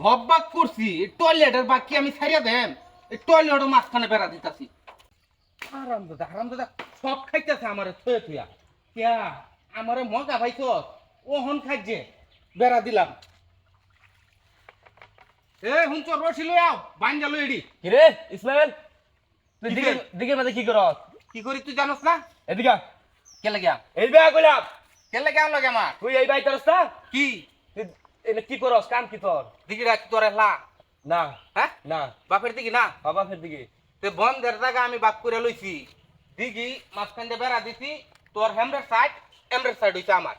সব বাক করছি টয়লেটের বাকি আমি ছাড়িয়া দেন এই টয়লেটের মাঝখানে বেড়া দিতাছি আরাম দাদা সব খাইতেছে আমারে থুয়ে থুয়া কিয়া আমারে মজা ভাইছ ওহন খাইছে বেড়া দিলাম এ হুন চর রসি লই আও বাঞ্জা লই এডি কি রে ইসমাইল তুই কি দিকে রে? দিকে মধ্যে কি করস? কি করি তুই জানোস না এদিকে আয়। কে লাগিয়া এই বে কইলাম কে লাগিয়া লাগে আমার তুই এই বাই করস না? কি তুই এনে কি করস? কাম কি তোর? দিকে রাখ তোর হেলা না হ্যাঁ না বাপের দিকে না বাবা ফের দিকে তে বন্ধের জায়গা আমি বাক করে লইছি দিঘি মাঝখান দিয়ে বেড়া দিছি তোর হেমরের সাইড হইছে আমার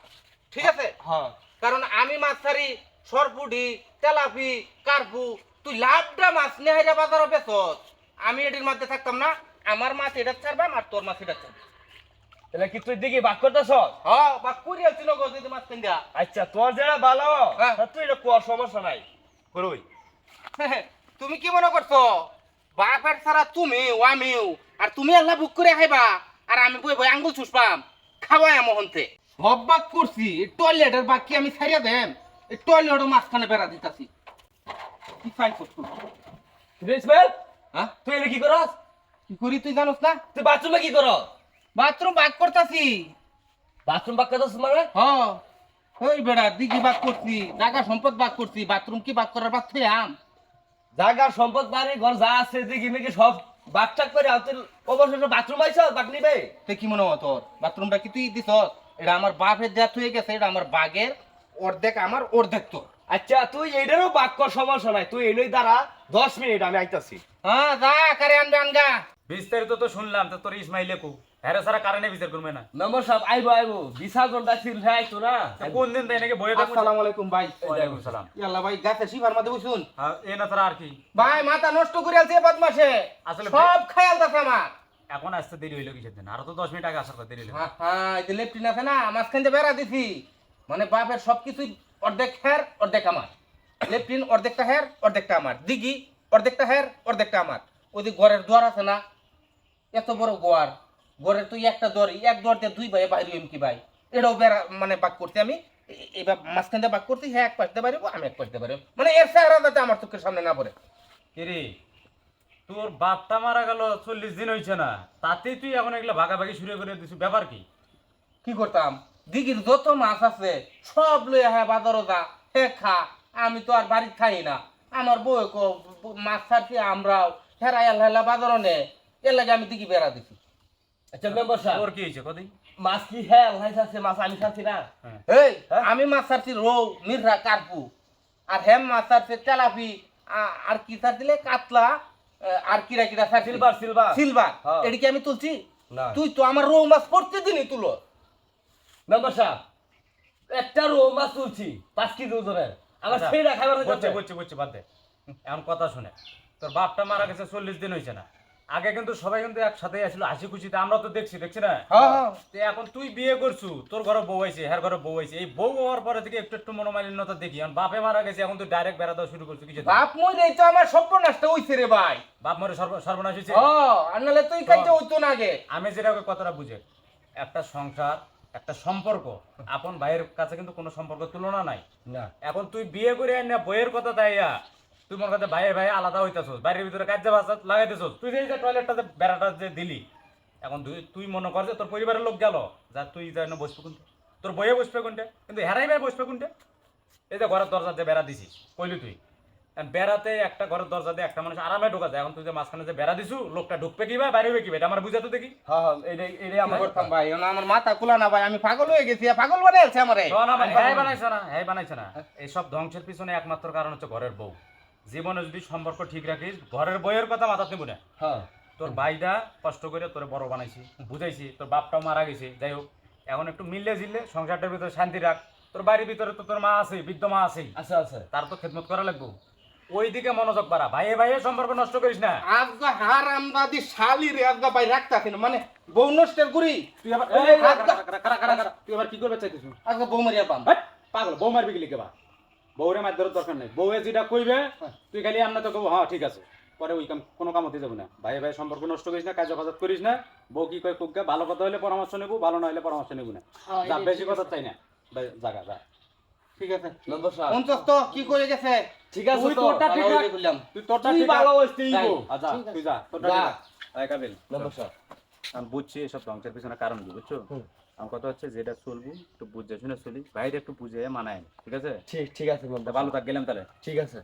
ঠিক আছে হ্যাঁ কারণ আমি মাছ ছাড়ি সরপুডি তেলাপি কার্পু তুই লাভটা মাছ নেহাইরা বাজারও বেচস আমি এটির মধ্যে থাকতাম না আমার মাছ এটা ছাড়বাম আর তোর মাছ এটা ছাড়বে তাহলে কি তুই দিকে বাক করতেছ? হ্যাঁ বা কুড়িয়াল ছিল গো যদি মাছ কিনা আচ্ছা তোর যেটা ভালো হ্যাঁ। তা তুই এটা কর সমস্যা নাই করুই তুমি কি মনে করছো বাপের ছাড়া তুমি ও আমিও আর তুমি আল্লাহ বুক করে খাইবা আর আমি বই বই আঙ্গুল চুষবাম খাওয়াই মহন্তে সব বাক করছি টয়লেটের বাকি আমি ছাড়িয়া দেন এই টয়লেটের মাঝখানে বেড়া দিতাছি কি ফাইল করছো রে ইসমাইল হ্যাঁ তুই এনে কি করস? কি করি তুই জানোস না তুই বাথরুমে কি করস? বাথরুম বাক করতাছি বাথরুম বাক করতেছ মানে? হ্যাঁ ওই বেড়া দিঘি বাক করছি জায়গা সম্পদ বাক করছি বাথরুম কি বাক করার বাদ থেকে আম জায়গা সম্পদ বাড়ি ঘর যা আছে দেখি নাকি সব বাকটাক করে তুই অবশেষে বাথরুম আইছ বাক নিবে? তে কি মনে হয় তোর বাথরুমটা কি তুই দিছ এটা আমার বাপের দেয়া হয়ে গেছে এটা আমার বাগের অর্ধেক আমার অর্ধেক তোর আচ্ছা তুই এইটারও বাক কর সমস্যা নাই তুই এলই দাঁড়া 10 মিনিট আমি আইতাছি। হ্যাঁ যা কারে আনবে আনগা বিস্তারিত তো শুনলাম তো তোর ইসমাইলে কো হ্যারে সারা কারণে বিচার করবে না নম্বর সাহেব আইবো বিশাল ঘন্টা ছিল হ্যাঁ তো না কোন দিন তাই নাকি বইয়ে থাকবো আসসালামু আলাইকুম ভাই ওয়ালাইকুম সালাম ইয়াল্লা ভাই গাছে শিবার মধ্যে বসুন এ না তারা আর কি ভাই মাথা নষ্ট করে আলছে বদমাসে আসলে সব খেয়াল আছে আমার এখন আসতে দেরি হইলো কিসের দিন আরো তো 10 মিনিট আগে আসার কথা দেরি হইলো হ্যাঁ হ্যাঁ এই যে লেফটিন আছে না মাঝখান দিয়ে বেড়া দিছি মানে বাপের সবকিছুই অর্ধেক হের অর্ধেক আমার লেফটিন অর্ধেকটা হের অর্ধেকটা আমার দিঘি অর্ধেকটা হের অর্ধেকটা আমার ওই যে ঘরের দুয়ার আছে না এত বড় গোয়ার ঘরের তুই একটা দড়ি এক দর দিয়ে দুই ভাই বাইরে কি ভাই এটাও বেড়া মানে বাক করতে আমি এবার মাঝখান দিয়ে বাক করতে হ্যাঁ এক পাশতে পারবো আমি এক পাশতে পারবো মানে এর চেহারা যাতে আমার চোখের সামনে না পড়ে কিরে তোর বাপটা মারা গেল 40 দিন হইছে না তাতেই তুই এখন এগুলা ভাগাভাগি শুরু করে দিছিস ব্যাপার কি কি করতাম দিঘির যত মাছ আছে সব লইয়া হ্যাঁ বাজারও যা হে খা আমি তো আর বাড়িতে খাই না আমার বউ মাছ ছাড়ছি আমরাও হেরা হেলা বাজারও নে এর লাগে আমি দিঘি বেড়া দিছি আচ্ছা মেম্বার সাহেব তোর কি হইছে কদি মাছ কি হ্যাঁ ভাই আছে মাছ আমি খাচ্ছি না এই হ্যাঁ? আমি মাছ ছাড়ছি রৌ মিররা কার্পু আর হেম মাছ ছাড়ছে তেলাপি আর কি ছাড়ছিলে কাতলা আর কিরা কিরা ছাড়ছিল সিলভার সিলভার সিলভার হ্যাঁ। এদিকে আমি তুলছি না তুই তো আমার রৌ মাছ প্রতিদিনই তুলো মেম্বার সাহেব একটা রো মাছ তুলছি 5 কেজি ওজনের আমার আচ্ছা, সেইটা খাবার বুঝছি বাদ দে এখন কথা শুনে তোর বাপটা মারা গেছে 40 দিন হইছে না আগে কিন্তু সবাই কিন্তু একসাথে আসলো হাসি খুশিতে আমরা তো দেখছি না হ্যাঁ তো এখন তুই বিয়ে করছু তোর ঘরে বউ আইছে হ্যার ঘরে বউ আইছে এই বউ হওয়ার পরে থেকে একটু একটু মনোমালিন্যতা দেখি এখন বাপে মারা গেছে এখন তুই ডাইরেক্ট বেড়া দেওয়া শুরু করছিস কিছু বাপ মরে তো আমার সর্বনাশটা হইছে রে ভাই বাপ মরে সর্বনাশ হয়েছে ও আর নাহলে তুই কাইতে হইতো না আগে আমি যেটা ওকে কথাটা বুঝে একটা সংসার একটা সম্পর্ক আপন ভাইয়ের কাছে কিন্তু কোনো সম্পর্ক তুলনা নাই না এখন তুই বিয়ে করে আন না বইয়ের কথা তাইয়া তুই মনে কথা ভাইয়ে ভাই আলাদা হইতাছস বাইরের ভিতরে কাজ বাসা লাগাইতেছস তুই যে টয়লেটটাতে বেড়াটা যে দিলি এখন তুই মনে কর যে তোর পরিবারের লোক গেল যা তুই যেন বসবে কোনটা তোর বইয়ে বসবে কোনটা কিন্তু হেরাই ভাই বসবে কোনটা এই যে ঘরের দরজা দিয়ে বেড়া দিছিস কইলি তুই এখন বেড়াতে একটা ঘরের দরজা দিয়ে একটা মানুষ আরামে ঢোকা যায় এখন তুই যে মাঝখানে যে বেড়া দিছু লোকটা ঢুকবে কি ভাই বাইরে হবে কি ভাই এটা আমার বুঝাতে দেখি হ্যাঁ হ্যাঁ এইটাই আমি আমার করতাম ভাই আমার মাথা কুলা না ভাই আমি পাগল হয়ে গেছি পাগল বানাইছে আমারে হ্যাঁ বানাইছে না এইসব ধ্বংসের পিছনে একমাত্র কারণ হচ্ছে ঘরের বউ জীবনে যদি সম্পর্ক ঠিক রাখিস ঘরের বইয়ের কথা মাথা নিব না হ্যাঁ তোর ভাইটা কষ্ট করে তোর বড় বানাইছি বুঝাইছি তোর বাপটাও মারা গেছে যাই হোক এখন একটু মিললে জিললে সংসারটার ভিতরে শান্তি রাখ তোর বাড়ির ভিতরে তো তোর মা আছে বৃদ্ধ মা আছেই আচ্ছা আচ্ছা তার তো খেদমত করা লাগবো ওইদিকে মনোযোগ বাড়া ভাইয়ে ভাইয়ে সম্পর্ক নষ্ট করিস না আজগা হারাম দাদি শালি রে আজগা ভাই রাখতাছি না মানে বউ নষ্টের গুড়ি তুই আবার তুই আবার কি করবে চাইছিস আজগা বউ মারিয়া পাম পাগল বউ মারবি গেলি কেবা বউরে মার ধরার দরকার নেই বউয়ে যেটা কইবে তুই খালি আমরা তো কব হ্যাঁ ঠিক আছে পরে ওই কাম কোনো কাম হতে যাবো না ভাই ভাই সম্পর্ক নষ্ট করিস না কাজ বাজাত করিস না বউ কি কয় কুককে ভালো কথা হলে পরামর্শ নেবো ভালো না হলে পরামর্শ নেবো না যা বেশি কথা চাই না জাগা যা ঠিক আছে নম্বর সাহেব পঞ্চাশ তো কি করে গেছে ঠিক আছে তুই তো তোরটা ঠিক তাহলে রাখ। বললাম তুই তোরটা তুই ঠিক ভালো রাখ। হইছিস তাই। গো। আচ্ছা ঠিক আছে। তুই যা তোরটা যা। ঠিক রাখ। এই কাবিল নম্বর সাহেব আমি বুঝছি এসব ধ্বংসের পিছনে কারণ কি বুঝছো হুম। আমার কথা হচ্ছে যেটা চলবো একটু বুঝে শুনে চলি বাইরে একটু বুঝে মানায় ঠিক আছে ঠিক আছে তা ভালো থাক গেলাম তাহলে ঠিক আছে